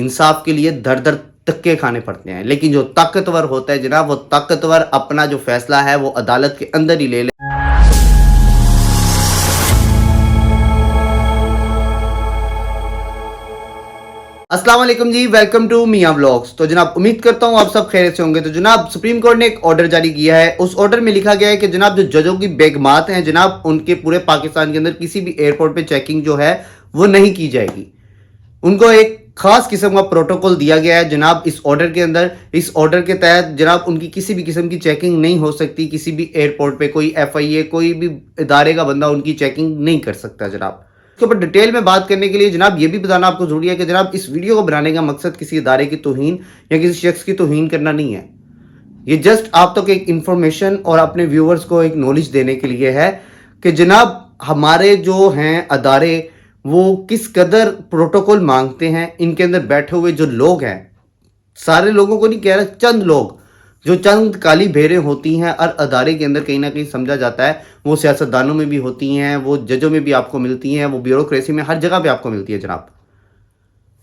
इंसाफ के लिए दर दर धक्के खाने पड़ते हैं, लेकिन जो ताकतवर होता है जनाब, वो ताकतवर अपना जो फैसला है वो अदालत के अंदर ही ले ले। अस्सलाम वालेकुम जी, वेलकम टू मियां व्लॉग्स। तो जनाब उम्मीद करता हूं आप सब खैरियत से होंगे। तो जनाब सुप्रीम कोर्ट ने एक ऑर्डर जारी किया है। उस ऑर्डर में लिखा गया है कि जनाब जो जजों की बेगमात हैं जनाब, उनके पूरे पाकिस्तान के अंदर किसी भी एयरपोर्ट पे चेकिंग जो है वो नहीं की जाएगी। उनको एक खास किस्म का प्रोटोकॉल दिया गया है जनाब इस ऑर्डर के अंदर। इस ऑर्डर के तहत जनाब उनकी किसी भी किस्म की चेकिंग नहीं हो सकती। किसी भी एयरपोर्ट पे कोई FIA कोई भी इदारे का बंदा उनकी चेकिंग नहीं कर सकता जनाब। इसके ऊपर डिटेल में बात करने के लिए जनाब ये भी बताना आपको जरूरी है कि जनाब इस वीडियो को बनाने का मकसद किसी इदारे की तौहीन या किसी शख्स की तौहीन करना नहीं है। ये जस्ट आप तक एक इंफॉर्मेशन और अपने व्यूअर्स को एक नॉलेज देने के लिए है कि जनाब हमारे जो हैं अदारे वो किस कदर प्रोटोकॉल मांगते हैं। इनके अंदर बैठे हुए जो लोग हैं, सारे लोगों को नहीं कह रहा, चंद लोग जो चंद काली भेड़ें होती हैं और अदारे के अंदर कहीं ना कहीं समझा जाता है, वो सियासतदानों में भी होती हैं, वो जजों में भी आपको मिलती हैं, वो ब्यूरोक्रेसी में हर जगह पे आपको मिलती है जनाब।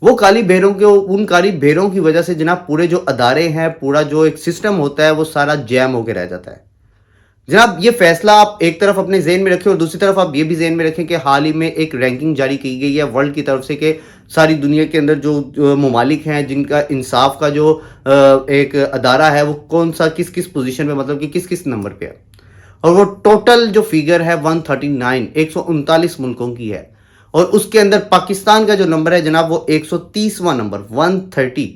वो काली भेड़ों के उन काली भेड़ों की वजह से जनाब पूरे जो अदारे हैं, पूरा जो एक सिस्टम होता है वो सारा जैम होकर रह जाता है जनाब। ये फैसला आप एक तरफ अपने जेहन में रखें और दूसरी तरफ आप ये भी जेहन में रखें कि हाल ही में एक रैंकिंग जारी की गई है वर्ल्ड की तरफ से कि सारी दुनिया के अंदर जो ममालिक हैं जिनका इंसाफ का जो एक अदारा है वो कौन सा किस किस पोजीशन पे, मतलब कि किस किस नंबर पे है। और वो टोटल जो फिगर है 139 139 मुल्कों की है। और उसके अंदर पाकिस्तान का जो नंबर है जनाब वो 130वां नंबर, 130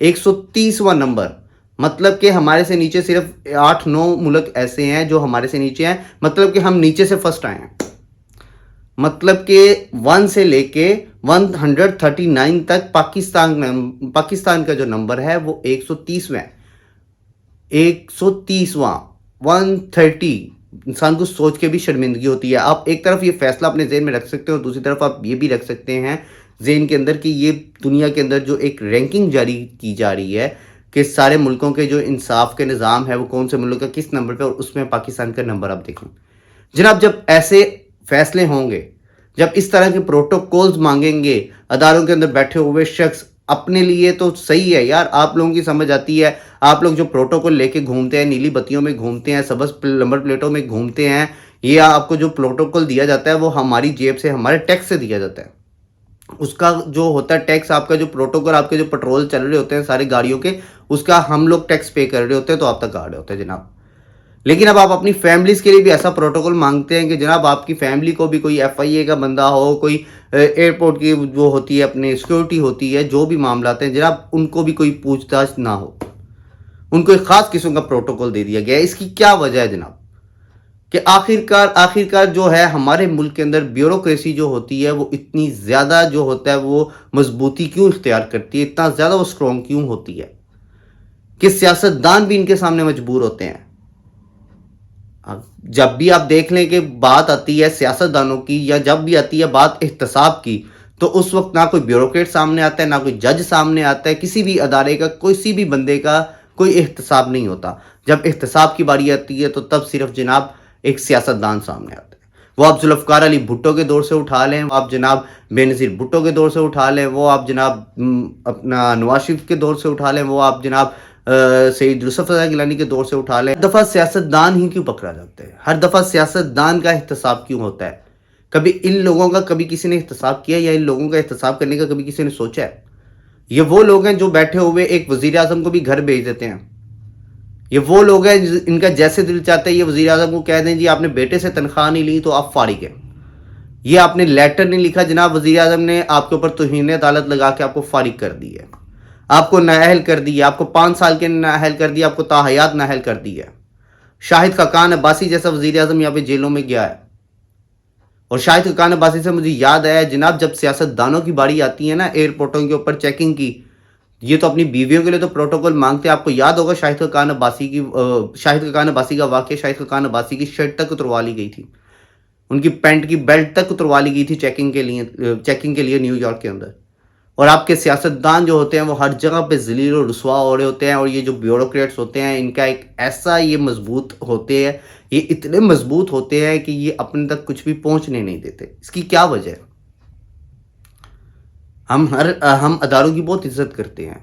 130वां नंबर। मतलब कि हमारे से नीचे सिर्फ 8-9 मुल्क ऐसे हैं जो हमारे से नीचे हैं। मतलब कि हम नीचे से फर्स्ट आए हैं। मतलब कि 1 से लेके 139 तक पाकिस्तान का जो नंबर है वो 130वां 130वां 130। इंसान को सोच के भी शर्मिंदगी होती है। आप एक तरफ ये फैसला अपने जेहन में रख सकते हो और दूसरी तरफ आप ये भी रख सकते हैं जेहन के अंदर कि ये दुनिया के अंदर जो एक रैंकिंग जारी की जा रही है कि सारे मुल्कों के जो इंसाफ के निज़ाम है वो कौन से मुल्क का किस नंबर पे, और उसमें पाकिस्तान का नंबर आप देखें जनाब। जब ऐसे फैसले होंगे, जब इस तरह के प्रोटोकॉल्स मांगेंगे अदारों के अंदर बैठे हुए शख्स, अपने लिए तो सही है यार, आप लोगों की समझ आती है। आप लोग जो प्रोटोकॉल लेके घूमते हैं, नीली बत्तियों में घूमते हैं, सबज नंबर प्लेटों में घूमते हैं, ये आपको जो प्रोटोकॉल दिया जाता है वो हमारी जेब से, हमारे टैक्स से दिया जाता है। उसका जो होता है टैक्स, आपका जो प्रोटोकॉल, आपके जो पेट्रोल चल रहे होते हैं सारी गाड़ियों के, उसका हम लोग टैक्स पे कर रहे होते हैं, तो आप तक आ रहे होते हैं जनाब। लेकिन अब आप अपनी फैमिलीज के लिए भी ऐसा प्रोटोकॉल मांगते हैं कि जनाब आपकी फैमिली को भी कोई FIA का बंदा हो, कोई एयरपोर्ट की जो होती है अपनी सिक्योरिटी होती है, जो भी मामला हैं जनाब, उनको भी कोई पूछताछ ना हो। उनको एक खास किस्म का प्रोटोकॉल दे दिया गया है। इसकी क्या वजह है जनाब कि आखिरकार जो है हमारे मुल्क के अंदर ब्यूरोक्रेसी जो होती है वो इतनी ज़्यादा जो होता है वो मजबूती क्यों इख्तियार करती है, इतना ज़्यादा वो स्ट्रॉन्ग क्यों होती है कि सियासतदान भी इनके सामने मजबूर होते हैं। जब भी आप देख लें कि बात आती है सियासतदानों की, या जब भी आती है बात एहतसाब की, तो उस वक्त ना कोई ब्यूरोक्रेट सामने आता है, ना कोई जज सामने आता है, किसी भी अदारे का, किसी भी बंदे का कोई एहतसाब नहीं होता। जब एहतसाब की बारी आती है तो तब सिर्फ जनाब एक सियासतदान सामने आता है। वो आप जुल्फ़िकार अली भुट्टो के दौर से उठा लें, आप जनाब बेनज़ीर भुट्टो के दौर से उठा लें, वो आप जनाब अपना नवाज शरीफ के दौर से उठा लें, वो आप जनाब सईद यूसुफ रज़ा गिलानी के दौर से उठा लें। हर दफ़ा सियासतदान ही क्यों पकड़ा जाता है? हर दफ़ा सियासतदान का एहतसाब क्यों होता है? कभी इन लोगों का कभी किसी ने एहतसाब किया, या इन लोगों का एहतसाब करने का कभी किसी ने सोचा है? ये वो लोग हैं जो बैठे हुए एक वज़ीर आज़म को भी घर भेज देते हैं। ये वो लोग हैं इनका जैसे दिल चाहता है ये वज़ीर आज़म को कह दें जी आपने बेटे से तनख्वाह नहीं ली तो आप फारिग हैं। ये आपने लेटर नहीं लिखा जनाब, वज़ीर आज़म ने आपके ऊपर तौहीन अदालत लगा के आपको फारिग कर दी है, आपको नाअहल कर दी है, आपको 5 साल के नाअहल कर दिया, आपको ताहयात नाअहल कर दी है। शाहिद खकान अब्बासी जैसा वज़ीर आज़म यहाँ पे जेलों में गया है। और शाहिद खकान अब्बासी से मुझे याद आया जनाब, जब सियासतदानों की बारी आती है ना एयरपोर्टों के ऊपर चेकिंग की, ये तो अपनी बीवियों के लिए तो प्रोटोकॉल मांगते हैं। आपको याद होगा शाहिद खकान अब्बासी का वाक़या, शाहिद खकान अब्बासी की शर्ट तक उतरवा ली गई थी, उनकी पैंट की बेल्ट तक उतरवा ली गई थी चेकिंग के लिए न्यूयॉर्क के अंदर। और आपके सियासतदान जो होते हैं वो हर जगह पे ज़लील और रुसवा हो रहे होते हैं। और ये जो ब्यूरोक्रेट्स होते हैं इनका एक ऐसा ये मजबूत होते हैं, ये इतने मजबूत होते हैं कि ये अपने तक कुछ भी पहुंचने नहीं देते। इसकी क्या वजह है? ہم اداروں کی بہت عزت کرتے ہیں،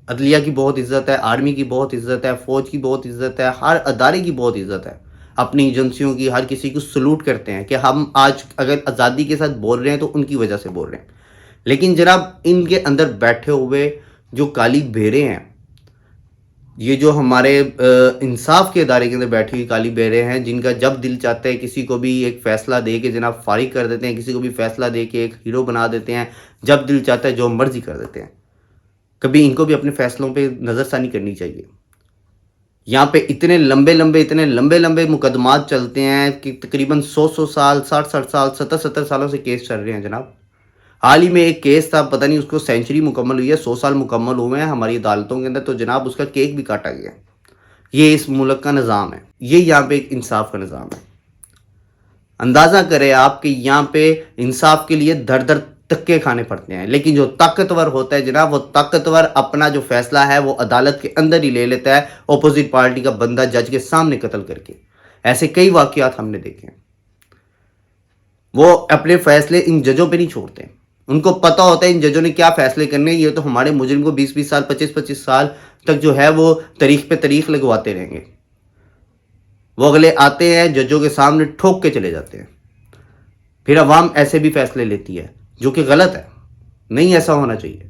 عدلیہ کی بہت عزت ہے، آرمی کی بہت عزت ہے، فوج کی بہت عزت ہے، ہر ادارے کی بہت عزت ہے، اپنی ایجنسیوں کی، ہر کسی کو سلوٹ کرتے ہیں کہ ہم آج اگر آزادی کے ساتھ بول رہے ہیں تو ان کی وجہ سے بول رہے ہیں۔ لیکن جناب ان کے اندر بیٹھے ہوئے جو کالی بھیڑیں ہیں، یہ جو ہمارے انصاف کے ادارے کے اندر بیٹھی ہوئی کالی بھیڑیں ہیں، جن کا جب دل چاہتا ہے کسی کو بھی ایک فیصلہ دے کے جناب فارغ کر دیتے ہیں، کسی کو بھی فیصلہ دے کے ایک ہیرو بنا دیتے ہیں، جب دل چاہتا ہے جو مرضی کر دیتے ہیں۔ کبھی ان کو بھی اپنے فیصلوں پہ نظر ثانی کرنی چاہیے۔ یہاں پہ اتنے لمبے مقدمات چلتے ہیں کہ تقریباً 100 سال، 60 سال، 70 سالوں سے کیس چل رہے ہیں جناب۔ حال ہی میں ایک کیس تھا، پتہ نہیں اس کو سینچری مکمل ہوئی ہے، 100 سال مکمل ہوئے ہیں ہماری عدالتوں کے اندر، تو جناب اس کا کیک بھی کاٹا گیا۔ یہ اس ملک کا نظام ہے، یہ یہاں پہ ایک انصاف کا نظام ہے۔ اندازہ کریں آپ کہ یہاں پہ انصاف کے لیے در در تکے کھانے پڑتے ہیں، لیکن جو طاقتور ہوتا ہے جناب، وہ طاقتور اپنا جو فیصلہ ہے وہ عدالت کے اندر ہی لے لیتا ہے، اپوزٹ پارٹی کا بندہ جج کے سامنے قتل کر کے۔ ایسے کئی واقعات ہم نے دیکھے ہیں۔ وہ اپنے فیصلے ان ججوں پہ نہیں چھوڑتے، ان کو پتہ ہوتا ہے ان ججوں نے کیا فیصلے کرنے، یہ تو ہمارے مجرم کو 20 سال، 25 سال تک جو ہے وہ تاریخ پہ تاریخ لگواتے رہیں گے۔ وہ اگلے آتے ہیں ججوں کے سامنے ٹھوک کے چلے جاتے ہیں، پھر عوام ایسے بھی فیصلے لیتی ہے جو کہ غلط ہے۔ نہیں ایسا ہونا چاہیے۔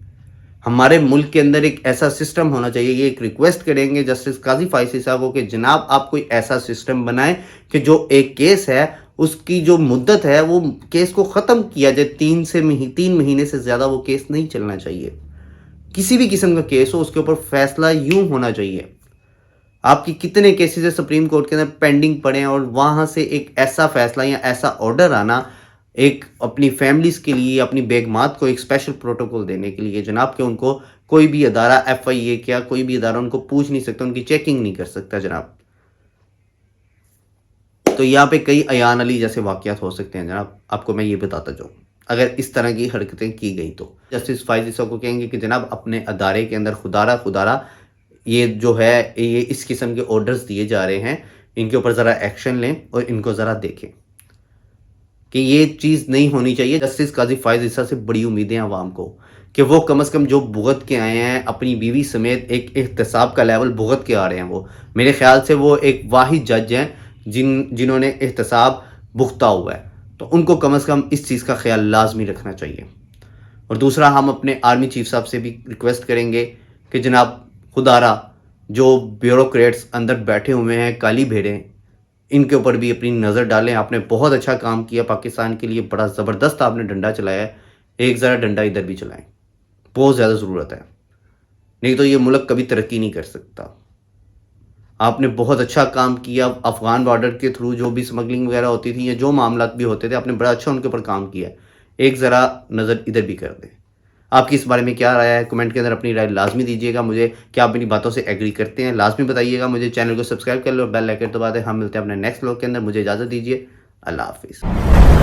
ہمارے ملک کے اندر ایک ایسا سسٹم ہونا چاہیے۔ یہ ایک ریکویسٹ کریں گے جسٹس قاضی فائسی صاحب کو کہ جناب آپ کوئی ایسا سسٹم بنائیں کہ جو ایک کیس ہے اس کی جو مدت ہے وہ کیس کو ختم کیا جائے، 3 مہینے سے زیادہ وہ کیس نہیں چلنا چاہیے۔ کسی بھی قسم کا کیس ہو اس کے اوپر فیصلہ یوں ہونا چاہیے۔ آپ کی کتنے کیسز ہے سپریم کورٹ کے اندر پینڈنگ پڑے ہیں، اور وہاں سے ایک ایسا فیصلہ یا ایسا آرڈر آنا ایک اپنی فیملیز کے لیے، اپنی بیگمات کو ایک اسپیشل پروٹوکول دینے کے لیے جناب، کہ ان کو کوئی بھی ادارہ FIA کیا کوئی بھی ادارہ ان کو پوچھ نہیں سکتا، ان کی چیکنگ نہیں کر سکتا جناب۔ تو یہاں پہ کئی ایان علی جیسے واقعات ہو سکتے ہیں جناب، آپ کو میں یہ بتاتا جاؤں اگر اس طرح کی حرکتیں کی گئی تو۔ جسٹس فائزی صاحب کو کہیں گے کہ جناب اپنے ادارے کے اندر خدارہ یہ جو ہے یہ اس قسم کے آرڈرز دیے جا رہے ہیں، ان کے اوپر ذرا ایکشن لیں اور ان کو ذرا دیکھیں کہ یہ چیز نہیں ہونی چاہیے۔ جسٹس قاضی فائز عیسیٰ سے بڑی امیدیں ہیں عوام کو کہ وہ کم از کم جو بھگت کے آئے ہیں اپنی بیوی سمیت، ایک احتساب کا لیول بھگت کے آ رہے ہیں، وہ میرے خیال سے وہ ایک واحد جج ہیں جنہوں نے احتساب بھگتا ہوا ہے، تو ان کو کم از کم اس چیز کا خیال لازمی رکھنا چاہیے۔ اور دوسرا، ہم اپنے آرمی چیف صاحب سے بھی ریکویسٹ کریں گے کہ جناب خدارہ جو بیوروکریٹس اندر بیٹھے ہوئے ہیں کالی بھیڑیں، ان کے اوپر بھی اپنی نظر ڈالیں۔ آپ نے بہت اچھا کام کیا پاکستان کے لیے، بڑا زبردست آپ نے ڈنڈا چلایا ہے، ایک ذرا ڈنڈا ادھر بھی چلائیں، بہت زیادہ ضرورت ہے، نہیں تو یہ ملک کبھی ترقی نہیں کر سکتا۔ آپ نے بہت اچھا کام کیا، افغان بارڈر کے تھرو جو بھی سمگلنگ وغیرہ ہوتی تھی یا جو معاملات بھی ہوتے تھے، آپ نے بڑا اچھا ان کے اوپر کام کیا ہے، ایک ذرا نظر ادھر بھی کر دیں۔ آپ کی اس بارے میں کیا رائے ہے؟ کمنٹ کے اندر اپنی رائے لازمی دیجیے گا مجھے، کیا آپ میری باتوں سے ایگری کرتے ہیں لازمی بتائیے گا مجھے۔ چینل کو سبسکرائب کر لو اور بیل آئیکن دبا دیں۔ ہم ملتے ہیں اپنے نیکسٹ ولاگ کے اندر، مجھے اجازت دیجیے، اللہ حافظ۔